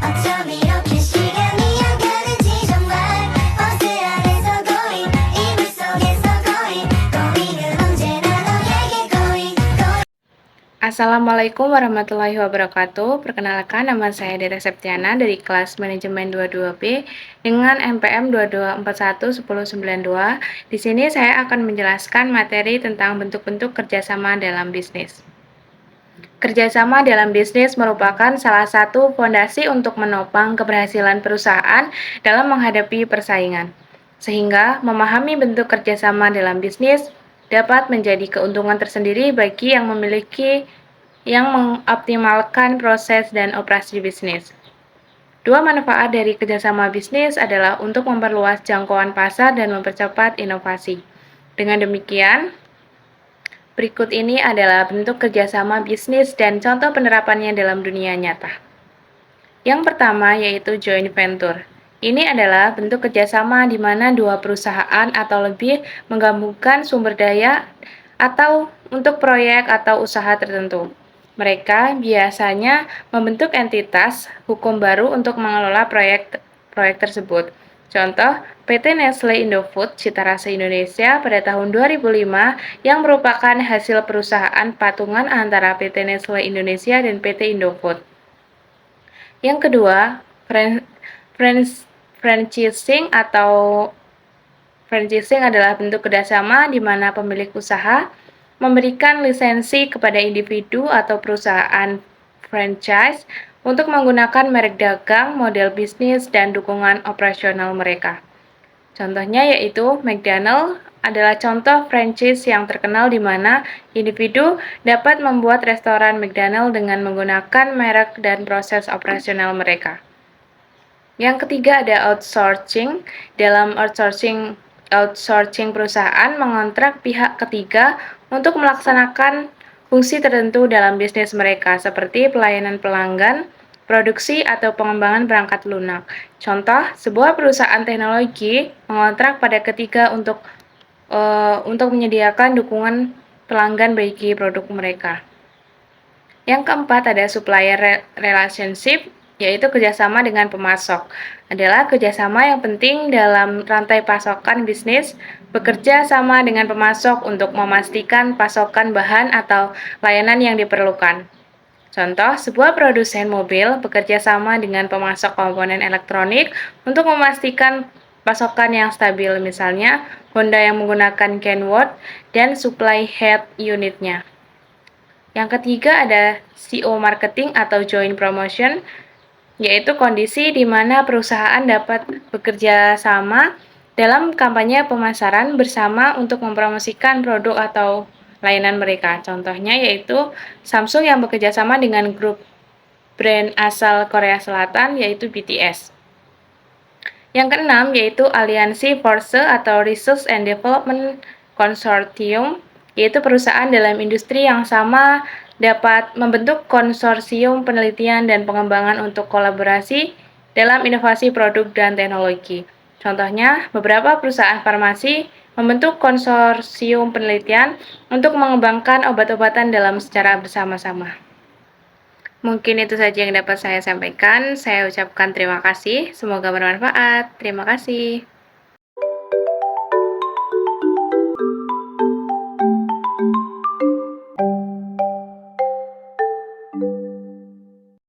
어쩜 이렇게 시간이 안 가는지 정말 버스 안에서 고인 이불 속에서 고인 고인은 언제나 너에게 고인 Assalamualaikum warahmatullahi wabarakatuh. Perkenalkan, nama saya Dera Septiana dari kelas Manajemen 22B dengan NPM 22411092. Di sini saya akan menjelaskan materi tentang bentuk-bentuk kerjasama dalam bisnis. Kerjasama dalam bisnis merupakan salah satu fondasi untuk menopang keberhasilan perusahaan dalam menghadapi persaingan. Sehingga memahami bentuk kerjasama dalam bisnis dapat menjadi keuntungan tersendiri bagi yang mengoptimalkan proses dan operasi bisnis. Dua manfaat dari kerjasama bisnis adalah untuk memperluas jangkauan pasar dan mempercepat inovasi. Dengan demikian, berikut ini adalah bentuk kerjasama bisnis dan contoh penerapannya dalam dunia nyata. Yang pertama yaitu joint venture. Ini adalah bentuk kerjasama di mana dua perusahaan atau lebih menggabungkan sumber daya atau untuk proyek atau usaha tertentu. Mereka biasanya membentuk entitas hukum baru untuk mengelola proyek tersebut. Contoh, PT Nestle Indofood Citarasa Indonesia pada tahun 2005 yang merupakan hasil perusahaan patungan antara PT Nestle Indonesia dan PT Indofood. Yang kedua, franchising atau franchising adalah bentuk kerjasama di mana pemilik usaha memberikan lisensi kepada individu atau perusahaan franchise untuk menggunakan merek dagang, model bisnis, dan dukungan operasional mereka. Contohnya yaitu McDonald's adalah contoh franchise yang terkenal di mana individu dapat membuat restoran McDonald's dengan menggunakan merek dan proses operasional mereka. Yang ketiga ada outsourcing. Dalam outsourcing perusahaan mengontrak pihak ketiga untuk melaksanakan fungsi tertentu dalam bisnis mereka seperti pelayanan pelanggan, produksi, atau pengembangan perangkat lunak. Contoh, sebuah perusahaan teknologi mengontrak pada ketiga untuk menyediakan dukungan pelanggan bagi produk mereka. Yang keempat ada supplier relationship, yaitu kerjasama dengan pemasok. Adalah kerjasama yang penting dalam rantai pasokan bisnis, bekerja sama dengan pemasok untuk memastikan pasokan bahan atau layanan yang diperlukan. Contoh, sebuah produsen mobil bekerja sama dengan pemasok komponen elektronik untuk memastikan pasokan yang stabil, misalnya Honda yang menggunakan Kenworth dan supply head unitnya. Yang ketiga ada CO marketing atau joint promotion, yaitu kondisi di mana perusahaan dapat bekerja sama dalam kampanye pemasaran bersama untuk mempromosikan produk atau layanan mereka. Contohnya yaitu Samsung yang bekerja sama dengan grup brand asal Korea Selatan yaitu BTS. Yang keenam yaitu aliansi Force atau Research and Development Consortium, yaitu perusahaan dalam industri yang sama dapat membentuk konsorsium penelitian dan pengembangan untuk kolaborasi dalam inovasi produk dan teknologi. Contohnya, beberapa perusahaan farmasi membentuk konsorsium penelitian untuk mengembangkan obat-obatan dalam secara bersama-sama. Mungkin itu saja yang dapat saya sampaikan. Saya ucapkan terima kasih. Semoga bermanfaat. Terima kasih.